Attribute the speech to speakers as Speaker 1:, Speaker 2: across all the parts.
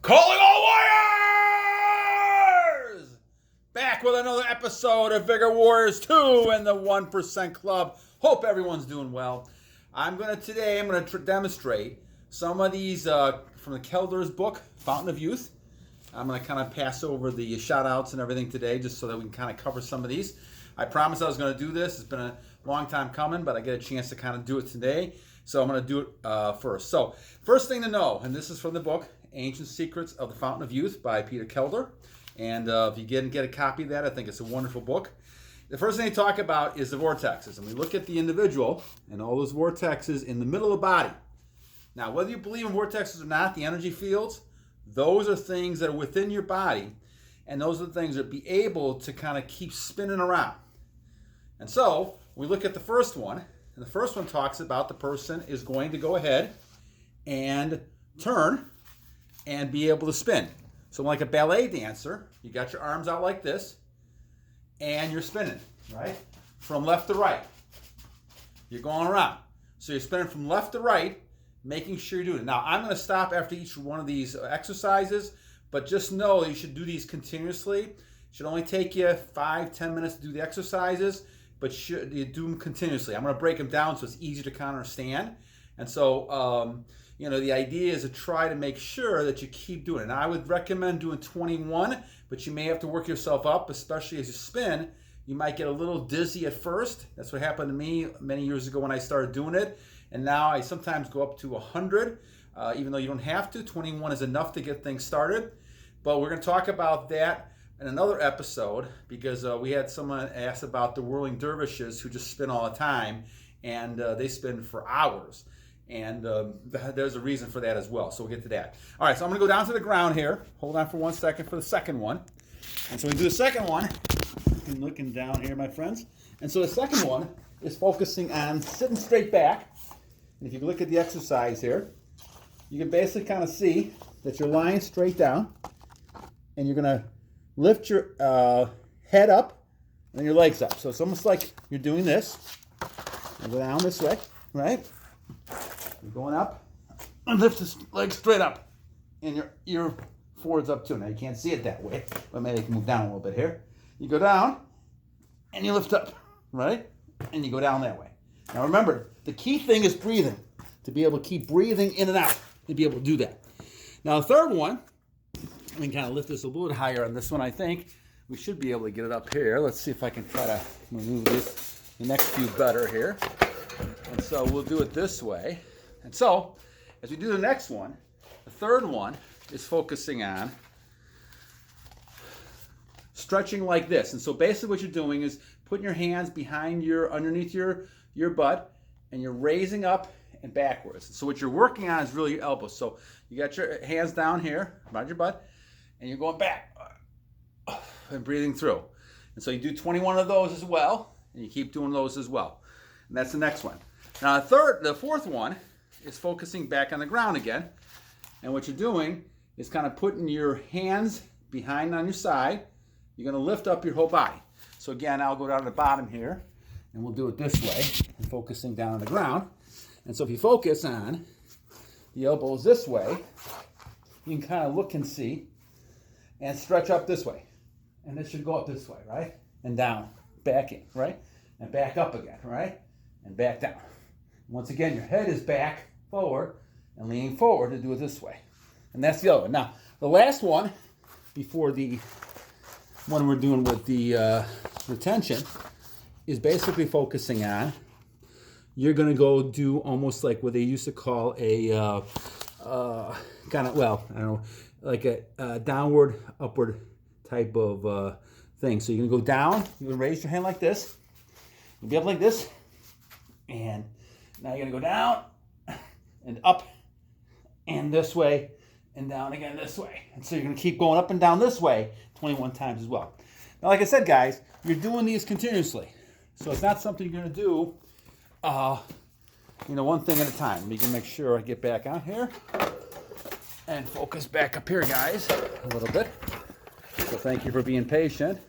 Speaker 1: Calling all warriors! Back with another episode of Vigor Warriors 2 and the 1% Club. Hope everyone's doing well. Today I'm going to demonstrate some of these from the Kelder's book, Fountain of Youth. I'm going to kind of pass over the shout-outs and everything today just so that we can kind of cover some of these. I promised I was going to do this. It's been a long time coming, but I get a chance to kind of do it today. So I'm going to do it first. So first thing to know, and this is from the book, Ancient Secrets of the Fountain of Youth by Peter Kelder. And if you get a copy of that, I think it's a wonderful book. The first thing they talk about is the vortexes. And we look at the individual and all those vortexes in the middle of the body. Now, whether you believe in vortexes or not, the energy fields, those are things that are within your body. And those are the things that be able to kind of keep spinning around. And so we look at the first one. And the first one talks about the person is going to go ahead and turn and be able to spin. So like a ballet dancer, you got your arms out like this, and you're spinning, right? From left to right. You're going around. So you're spinning from left to right, making sure you're doing it. Now, I'm going to stop after each one of these exercises, but just know that you should do these continuously. It should only take you 5-10 minutes to do the exercises, but you do them continuously. I'm going to break them down so it's easy to kind of understand. And so, the idea is to try to make sure that you keep doing it. Now, I would recommend doing 21, but you may have to work yourself up, especially as you spin. You might get a little dizzy at first. That's what happened to me many years ago when I started doing it. And now I sometimes go up to 100, even though you don't have to. 21 is enough to get things started. But we're going to talk about that in another episode because we had someone ask about the whirling dervishes who just spin all the time, and they spin for hours. And there's a reason for that as well. So we'll get to that. All right, so I'm going to go down to the ground here. Hold on for 1 second for the second one. And so we do the second one. I'm looking down here, my friends. And so the second one is focusing on sitting straight back. And if you look at the exercise here, you can basically kind of see that you're lying straight down. And you're going to lift your head up and your legs up. So it's almost like you're doing this. You go down this way, right? You're going up and lift the legs straight up. And your forwards up too. Now you can't see it that way, but maybe you can move down a little bit here. You go down and you lift up, right? And you go down that way. Now remember, the key thing is breathing. To be able to keep breathing in and out. To be able to do that. Now the third one, we can kind of lift this a little bit higher on this one, I think. We should be able to get it up here. Let's see if I can try to move the next few better here. And so we'll do it this way. And so, as we do the next one, the third one is focusing on stretching like this. And so basically what you're doing is putting your hands underneath your butt, and you're raising up and backwards. So what you're working on is really your elbows. So you got your hands down here around your butt, and you're going back and breathing through. And so you do 21 of those as well, and you keep doing those as well. And that's the next one. Now the fourth one is focusing back on the ground again. And what you're doing is kind of putting your hands behind on your side. You're going to lift up your whole body. So again, I'll go down to the bottom here, and we'll do it this way, and focusing down on the ground. And so if you focus on the elbows this way, you can kind of look and see and stretch up this way. And this should go up this way, right? And down, back in, right? And back up again, right? And back down. Once again, your head is back, forward, and leaning forward to do it this way. And that's the other one. Now, the last one, before the one we're doing with the retention, is basically focusing on, you're going to go do almost like what they used to call a like a downward, upward type of thing. So you're going to go down, you're going to raise your hand like this, you'll be up like this, and now you're going to go down and up and this way and down again this way. And so you're going to keep going up and down this way 21 times as well. Now, like I said, guys, you're doing these continuously. So it's not something you're going to do, one thing at a time. You can make sure I get back out here and focus back up here, guys, a little bit. So thank you for being patient.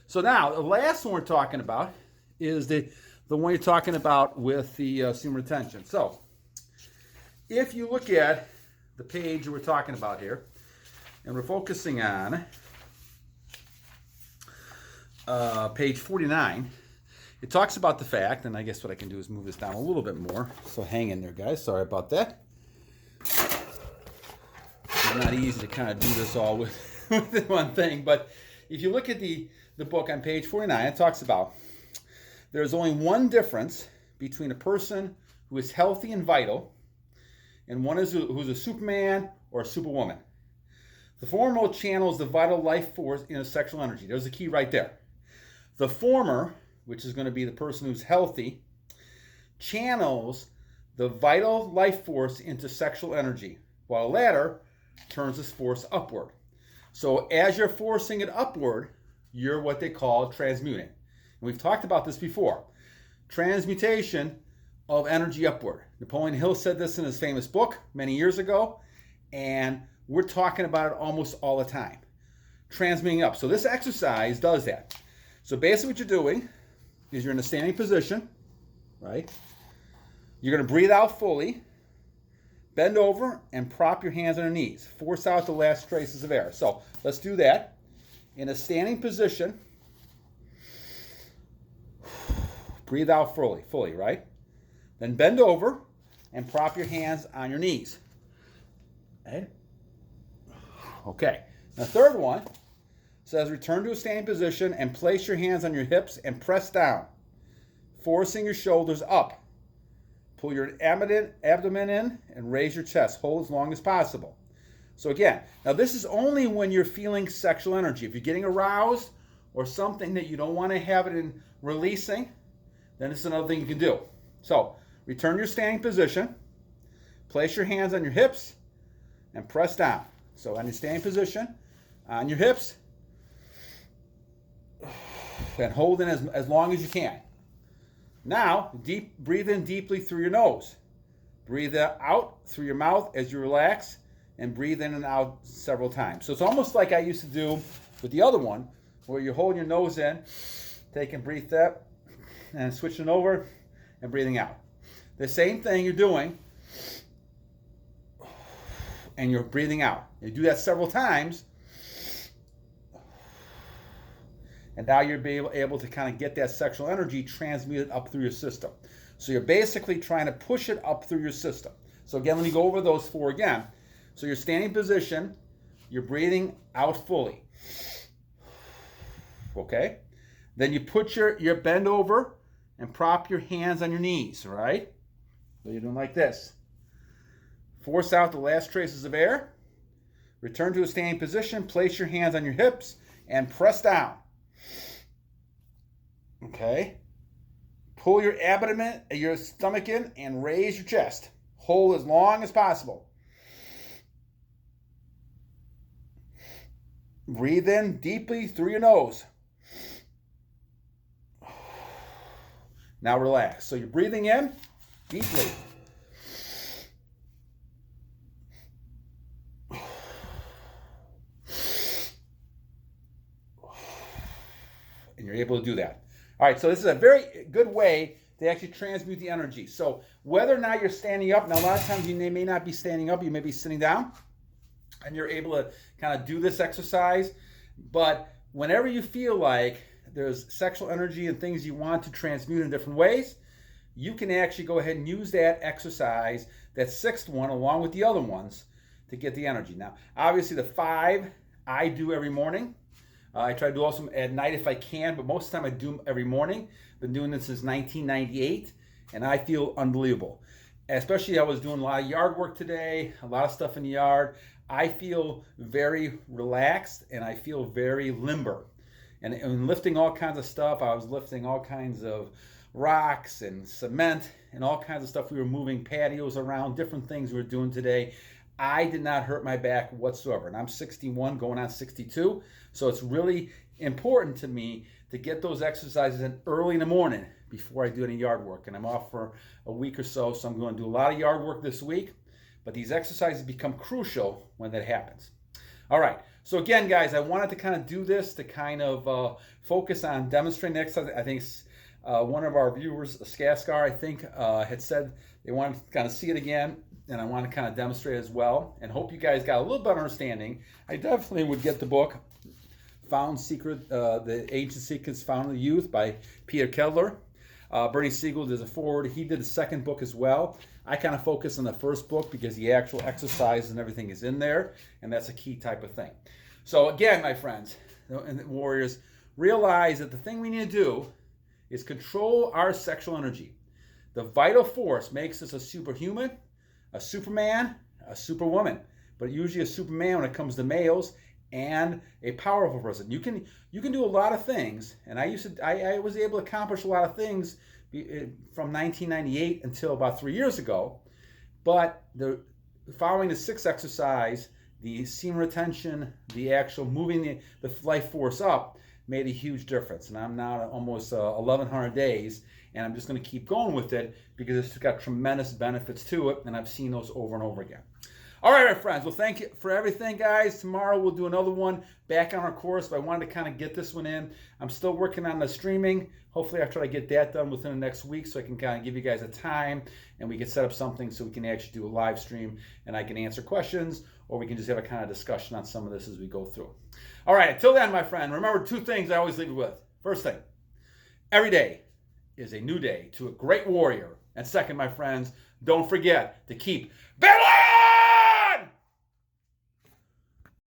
Speaker 1: So now, the last one we're talking about is the one you're talking about with the semen retention. So if you look at the page we're talking about here, and we're focusing on page 49. It talks about the fact, and I guess what I can do is move this down a little bit more. So hang in there, guys. Sorry about that. It's not easy to kind of do this all with one thing, but if you look at the book on page 49, it talks about there's only one difference between a person who is healthy and vital and one who's a Superman or a Superwoman. The former channels the vital life force in a sexual energy. There's the key right there. The former, which is going to be the person who's healthy, channels the vital life force into sexual energy, while the latter turns this force upward. So as you're forcing it upward, you're what they call transmuting. And we've talked about this before. Transmutation of energy upward. Napoleon Hill said this in his famous book many years ago, and we're talking about it almost all the time. Transmuting up. So this exercise does that. So basically what you're doing is you're in a standing position, right? You're going to breathe out fully, bend over, and prop your hands on your knees. Force out the last traces of air. So let's do that. In a standing position, breathe out fully, right? Then bend over and prop your hands on your knees. Okay. The third one says return to a standing position and place your hands on your hips and press down, forcing your shoulders up. Pull your abdomen in and raise your chest. Hold as long as possible. So again, now this is only when you're feeling sexual energy. If you're getting aroused or something that you don't want to have it in releasing, then it's another thing you can do. So return to your standing position, place your hands on your hips, and press down. So on your standing position, on your hips, and hold in as long as you can. Now, breathe in deeply through your nose. Breathe out through your mouth as you relax, and breathe in and out several times. So it's almost like I used to do with the other one, where you're holding your nose in, taking breath up, and switching over, and breathing out. The same thing you're doing, and you're breathing out. You do that several times, and now you're able to kind of get that sexual energy transmuted up through your system. So you're basically trying to push it up through your system. So again, let me go over those four again. So your standing position, you're breathing out fully. Okay? Then you put your bend over and prop your hands on your knees, right? So you're doing like this. Force out the last traces of air. Return to a standing position, place your hands on your hips, and press down. Okay? Pull your abdomen, your stomach in, and raise your chest. Hold as long as possible. Breathe in deeply through your nose. Now relax. So you're breathing in deeply. And you're able to do that. All right, so this is a very good way to actually transmute the energy. So whether or not you're standing up, now a lot of times you may not be standing up, you may be sitting down, and you're able to kind of do this exercise. But whenever you feel like there's sexual energy and things you want to transmute in different ways, you can actually go ahead and use that exercise, that sixth one, along with the other ones, to get the energy. Now, obviously the 5 I do every morning. I try to do also at night if I can, but most of the time I do them every morning. Been doing this since 1998, and I feel unbelievable. Especially I was doing a lot of yard work today, a lot of stuff in the yard. I feel very relaxed, and I feel very limber. And lifting all kinds of stuff, I was lifting all kinds of rocks and cement and all kinds of stuff. We were moving patios around, different things we were doing today. I did not hurt my back whatsoever. And I'm 61, going on 62. So it's really important to me to get those exercises in early in the morning before I do any yard work. And I'm off for a week or so, so I'm going to do a lot of yard work this week. But these exercises become crucial when that happens. All right. So again, guys, I wanted to kind of do this to kind of focus on demonstrating the exercise. I think one of our viewers, FASKR, I think, had said they wanted to kind of see it again. and I want to kind of demonstrate as well, and hope you guys got a little better understanding. I definitely would get the book, The Ancient Secrets Found in the Youth by Peter Kelder. Bernie Siegel does a forward. He did the second book as well. I kind of focus on the first book because the actual exercises and everything is in there, and that's a key type of thing. So again, my friends and warriors, realize that the thing we need to do is control our sexual energy. The vital force makes us a superhuman, a superman, a superwoman, but usually a superman when it comes to males, and a powerful person. You can do a lot of things, and I was able to accomplish a lot of things from 1998 until about 3 years ago. But following the 6 exercise, the semen retention, the actual moving the life force up made a huge difference. And I'm now at almost 1,100 days, and I'm just going to keep going with it because it's got tremendous benefits to it, and I've seen those over and over again. All right, my friends. Well, thank you for everything, guys. Tomorrow we'll do another one back on our course, but I wanted to kind of get this one in. I'm still working on the streaming. Hopefully, I try to get that done within the next week so I can kind of give you guys a time and we can set up something so we can actually do a live stream and I can answer questions, or we can just have a kind of discussion on some of this as we go through. All right, until then, my friend, remember 2 things I always leave you with. First thing, every day is a new day to a great warrior. And second, my friends, don't forget to keep battling!